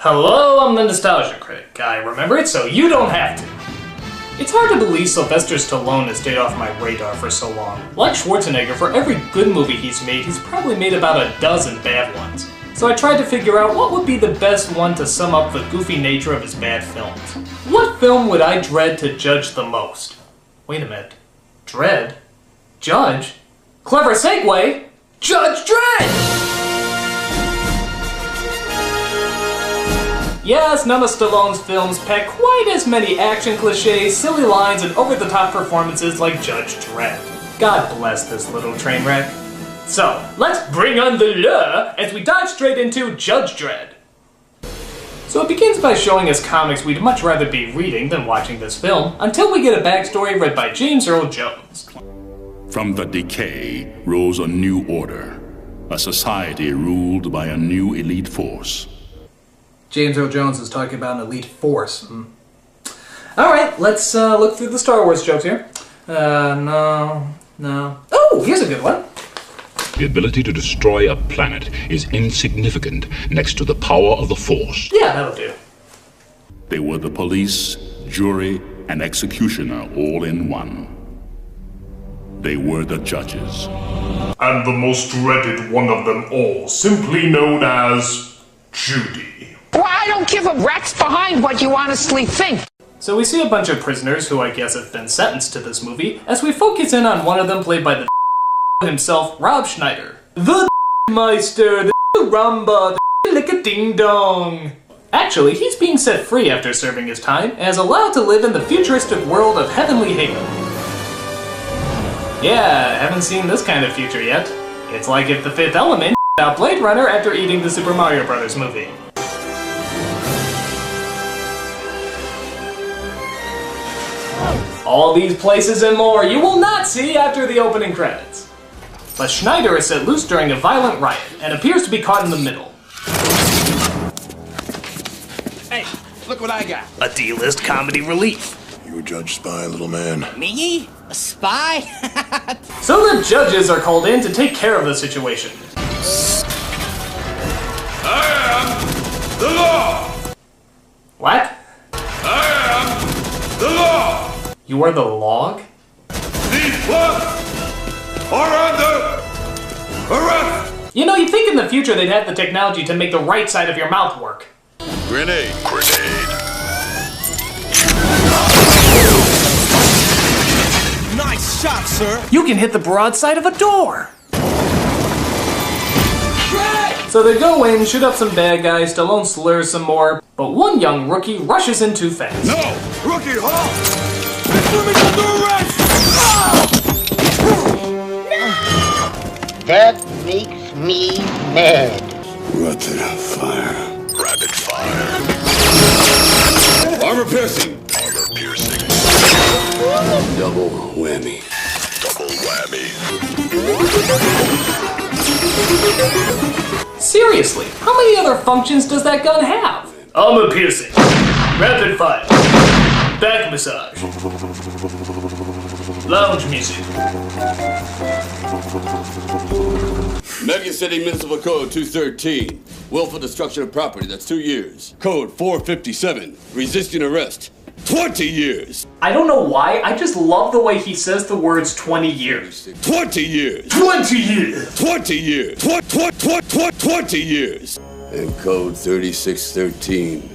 Hello, I'm the Nostalgia Critic. I remember it so you don't have to. It's hard to believe Sylvester Stallone has stayed off my radar for so long. Like Schwarzenegger, for every good movie he's probably made about a dozen bad ones. So I tried to figure out what would be the best one to sum up the goofy nature of his bad films. What film would I dread to judge the most? Wait a minute. Dredd? Judge? Clever segue! Judge Dredd! Yes, none of Stallone's films pack quite as many action cliches, silly lines, and over-the-top performances like Judge Dredd. God bless this little train wreck. So, let's bring on the lure as we dive straight into Judge Dredd. So it begins by showing us comics we'd much rather be reading than watching this film, until we get a backstory read by James Earl Jones. From the decay rose a new order, a society ruled by a new elite force. James Earl Jones is talking about an elite force. Alright, let's look through the Star Wars jokes here. No. Oh, here's a good one. The ability to destroy a planet is insignificant next to the power of the Force. Yeah, that'll do. They were the police, jury, and executioner all in one. They were the judges. And the most dreaded one of them all, simply known as Judy. Well, I don't give a rat's behind what you honestly think. So we see a bunch of prisoners who I guess have been sentenced to this movie, as we focus in on one of them played by the himself, Rob Schneider. The Meister, the Rumba, the Lick-a-ding-dong. Actually, he's being set free after serving his time, and is allowed to live in the futuristic world of Heavenly Haven. Yeah, haven't seen this kind of future yet. It's like if the Fifth Element out Blade Runner after eating the Super Mario Bros. Movie. All these places and more you will not see after the opening credits. But Schneider is set loose during a violent riot, and appears to be caught in the middle. Hey, look what I got. A D-list comedy relief. You a judge spy, little man? Me? A spy? So the judges are called in to take care of the situation. I am the law! What? I am the law! You are the log? These plugs are under arrest! You know, you'd think in the future they'd have the technology to make the right side of your mouth work. Grenade. Nice shot, sir. You can hit the broadside of a door! So they go in, shoot up some bad guys, Stallone slurs some more, but one young rookie rushes in too fast. No! Rookie, halt! That makes me mad. Rapid fire. Rapid fire. Armor piercing! Armor piercing. Double whammy. Double whammy. Seriously, how many other functions does that gun have? Armor piercing, rapid fire, back massage, lounge music. Medican City Municipal Code 213. Willful destruction of property, that's 2 years. Code 457. Resisting arrest. 20 years! I don't know why, I just love the way he says the words 20 years. 20 years! 20 years! 20 years! 20 years! And code 3613.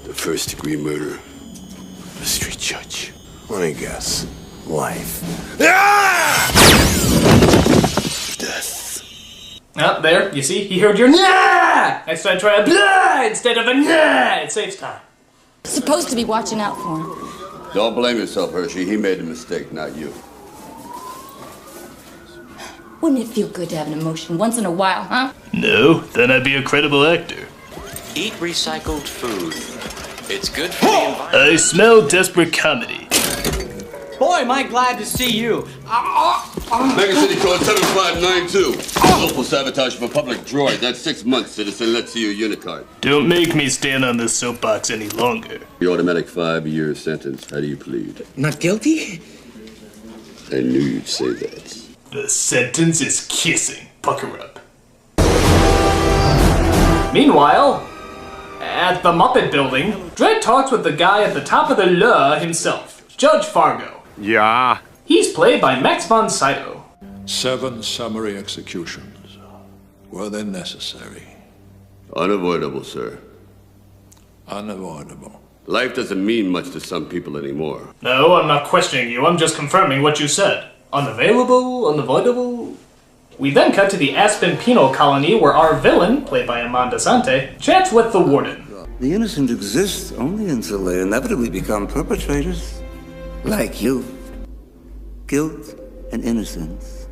The first degree murder of a street judge. Let me guess. Life. Death. Oh, there, you see, he heard your nah! Next time try a blah instead of a nah! It saves time. Supposed to be watching out for him. Don't blame yourself, Hershey. He made the mistake, not you. Wouldn't it feel good to have an emotion once in a while, huh? No, then I'd be a credible actor. Eat recycled food. It's good for the environment. I smell desperate comedy. Boy, am I glad to see you. Medican City Code 7592. Willful sabotage of a public droid. That's 6 months, citizen. Let's see your unicard. Don't make me stand on this soapbox any longer. The automatic 5-year sentence. How do you plead? Not guilty? I knew you'd say that. The sentence is kissing. Pucker up. Meanwhile, At the Muppet Building, Dredd talks with the guy at the top of the law himself, Judge Fargo. Yeah. He's played by Max von Sydow. 7 summary executions. Were they necessary? Unavoidable, sir. Unavoidable. Life doesn't mean much to some people anymore. No, I'm not questioning you, I'm just confirming what you said. Unavailable, unavoidable. We then cut to the Aspen Penal Colony where our villain, played by Amanda Sante, chats with the warden. The innocent exist only until they inevitably become perpetrators. Like you. Guilt and innocence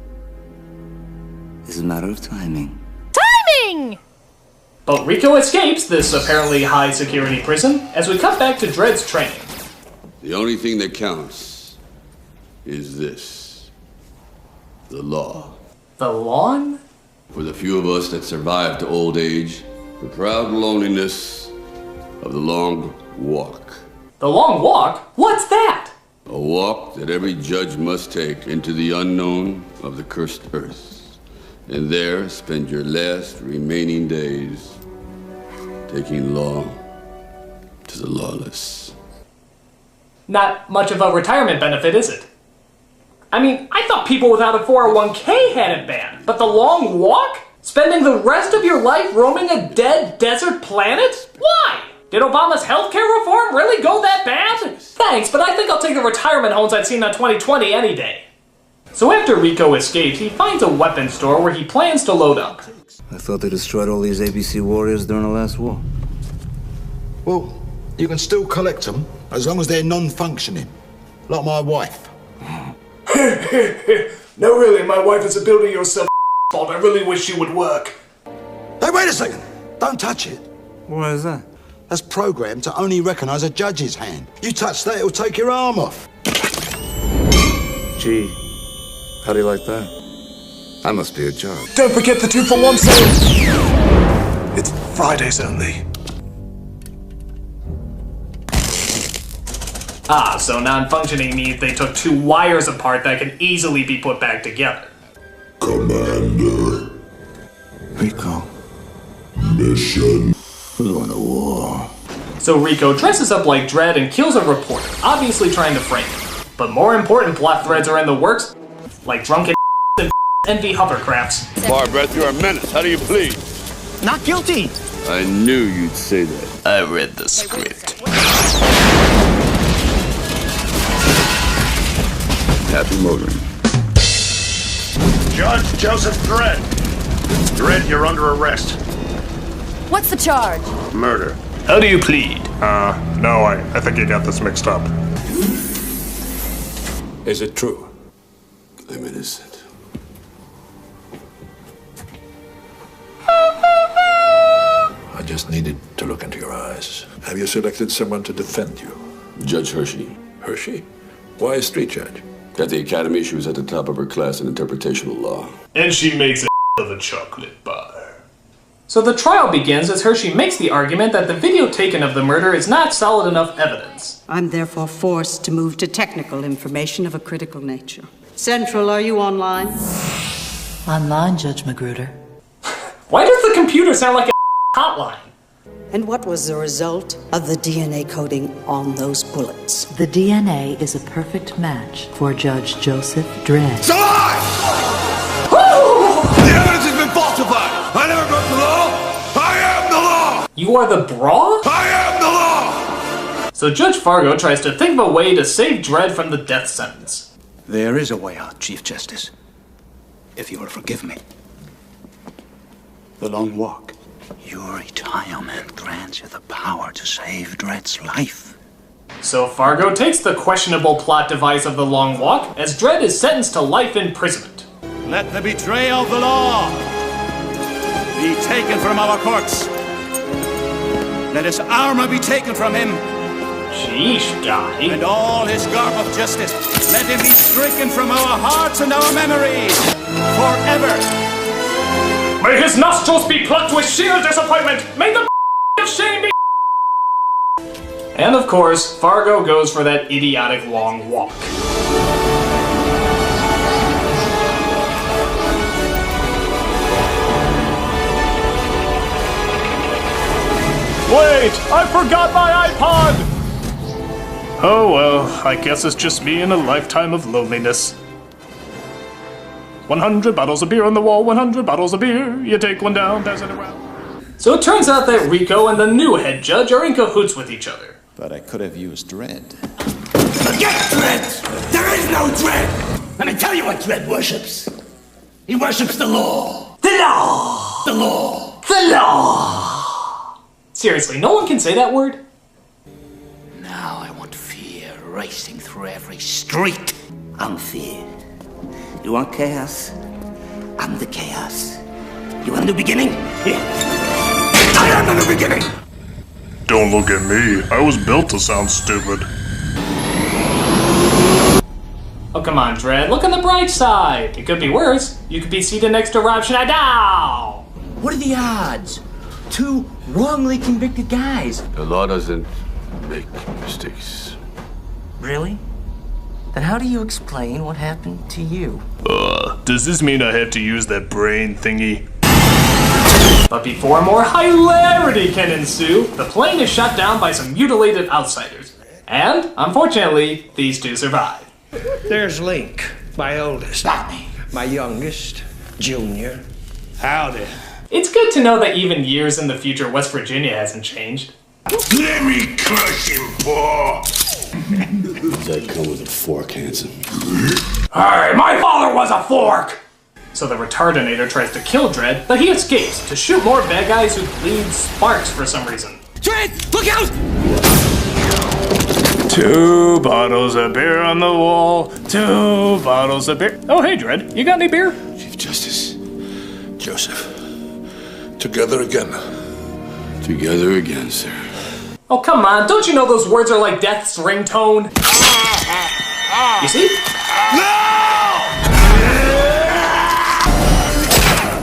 is a matter of timing. Timing! But Rico escapes this apparently high-security prison as we cut back to Dredd's training. The only thing that counts is this. The law. The lawn? For the few of us that survive to old age, the proud loneliness of the long walk. The long walk? What's that? A walk that every judge must take into the unknown of the cursed earth. And there spend your last remaining days taking law to the lawless. Not much of a retirement benefit, is it? I mean, I thought people without a 401k had it bad, but the long walk? Spending the rest of your life roaming a dead desert planet? Why? Did Obama's healthcare reform really go that bad? Thanks, but I think I'll take the retirement homes I'd seen on 2020 any day. So after Rico escapes, he finds a weapons store where he plans to load up. I thought they destroyed all these ABC warriors during the last war. Well, you can still collect them as long as they're non-functioning. Like my wife. No, really, my wife is a build-it-yourself fault. I really wish she would work. Hey, wait a second. Don't touch it. Why is that? That's programmed to only recognize a judge's hand. You touch that, it'll take your arm off. Gee, how do you like that? I must be a judge. Don't forget the 2-for-1 sale. It's Fridays only. Ah, so non-functioning means they took 2 wires apart that can easily be put back together. Commander. Rico. Mission. We're going to war. So Rico dresses up like Dredd and kills a reporter, obviously trying to frame him. But more important plot threads are in the works, like drunken and envy hovercrafts. Barbara, you're a menace. How do you plead? Not guilty. I knew you'd say that. I read the script. Happy motoring. Judge Joseph Dredd. Dredd, you're under arrest. What's the charge? Murder. How do you plead? No, I think you got this mixed up. Is it true? I'm innocent. I just needed to look into your eyes. Have you selected someone to defend you? Judge Hershey. Hershey? Why a street judge? At the academy, she was at the top of her class in interpretational law. And she makes of a chocolate bar. So the trial begins as Hershey makes the argument that the video taken of the murder is not solid enough evidence. I'm therefore forced to move to technical information of a critical nature. Central, are you online? Online, Judge Magruder. Why does the computer sound like a hotline? And what was the result of the DNA coding on those bullets? The DNA is a perfect match for Judge Joseph Dredd. It's a lie! The evidence has been falsified! I never broke the law! I am the law! You are the bra? I am the law! So Judge Fargo tries to think of a way to save Dredd from the death sentence. There is a way out, Chief Justice. If you will forgive me. The long walk. Your retirement grants you the power to save Dredd's life. So Fargo takes the questionable plot device of the long walk as Dredd is sentenced to life imprisonment. Let the betrayal of the law be taken from our courts. Let his armor be taken from him. Sheesh, guy. And all his garb of justice. Let him be stricken from our hearts and our memories. Forever. May his nostrils be plucked with sheer disappointment! May the of shame be. And of course, Fargo goes for that idiotic long walk. Wait! I forgot my iPod! Oh well, I guess it's just me in a lifetime of loneliness. 100 bottles of beer on the wall, 100 bottles of beer. You take one down, pass it around. So it turns out that Rico and the new head judge are in cahoots with each other. But I could have used Dredd. Forget Dredd! There is no Dredd! Let me tell you what Dredd worships. He worships the law. The law! The law! The law! Seriously, no one can say that word? Now I want fear racing through every street. I'm fear. You want chaos? I'm the chaos. You want a new beginning? Here. I am the new beginning! Don't look at me. I was built to sound stupid. Oh, come on, Dredd. Look on the bright side. It could be worse. You could be seated next to Rob Schneider. What are the odds? 2 wrongly convicted guys. The law doesn't make mistakes. Really? Then how do you explain what happened to you? Does this mean I have to use that brain thingy? But before more hilarity can ensue, the plane is shot down by some mutilated outsiders. And, unfortunately, these 2 survive. There's Link, my oldest. My youngest, Junior. Howdy. It's good to know that even years in the future, West Virginia hasn't changed. Let me crush him, Paul! Does that come with a fork, handsome? Hey, my father was a fork! So the Retardinator tries to kill Dredd, but he escapes to shoot more bad guys who bleed sparks for some reason. Dredd, look out! 2 bottles of beer on the wall, 2 bottles of beer. Oh, hey, Dredd, you got any beer? Chief Justice, Joseph, together again. Together again, sir. Oh, come on, don't you know those words are like death's ringtone? You see? No!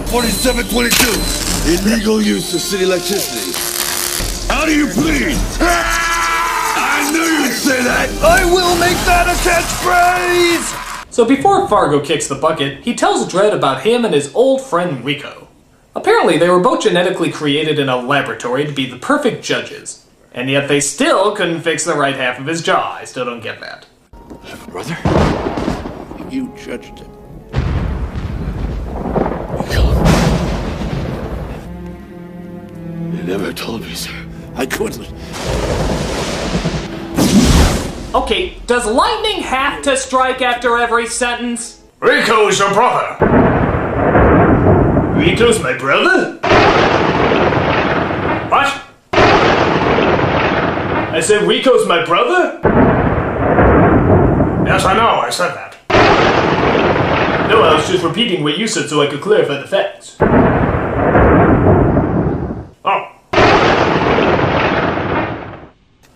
4722. Illegal use of city electricity. How do you plead? I knew you'd say that! I will make that a catchphrase! So before Fargo kicks the bucket, he tells Dredd about him and his old friend Rico. Apparently, they were both genetically created in a laboratory to be the perfect judges. And yet they still couldn't fix the right half of his jaw. I still don't get that. Brother? You judged him. You never told me, sir. I couldn't. Okay, does lightning have to strike after every sentence? Rico's your brother. Rico's my brother? What? I said Rico's my brother? Yes, I know, I said that. No, I was just repeating what you said so I could clarify the facts. Oh.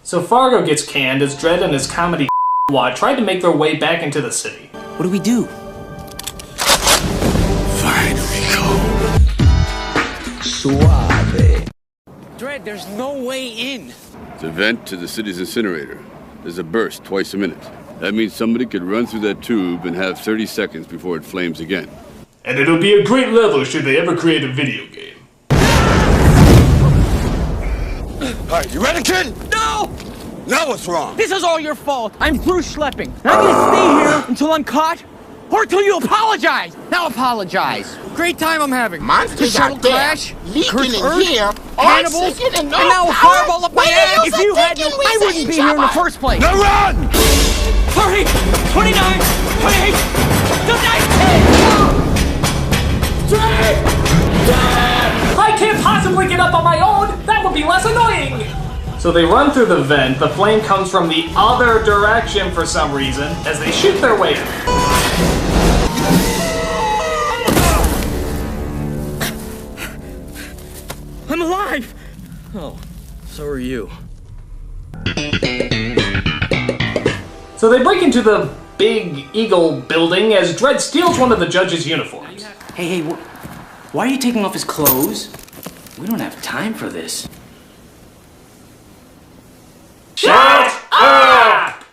So Fargo gets canned as Dredd and his comedy squad try to make their way back into the city. What do we do? Find Rico. Suave. Dredd, there's no way in. It's a vent to the city's incinerator. There's a burst twice a minute. That means somebody could run through that tube and have 30 seconds before it flames again. And it'll be a great level should they ever create a video game. Alright, you ready, kid? No! Now what's wrong? This is all your fault. I'm through schlepping. I'm gonna stay here until I'm caught, or until you apologize. Now apologize. Great time I'm having. Monsters shuttle out there, crash, leaking cursed in Earth, here, cannibals, oxygen and no now a power. fireball up my Where ass. else If you I'm had no, thinking we I say wouldn't be here in the trouble. first place. Now run! 30, 29, 28, 19! I can't possibly get up on my own! That would be less annoying! So they run through the vent. The flame comes from the other direction for some reason as they shoot their way in. I'm alive! Oh, so are you. So they break into the Big Eagle building as Dredd steals one of the judge's uniforms. Hey, why are you taking off his clothes? We don't have time for this. Shut up!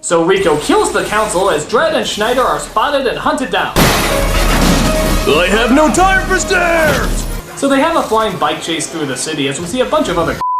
So Rico kills the council as Dredd and Schneider are spotted and hunted down. I have no time for stairs! So they have a flying bike chase through the city as we see a bunch of other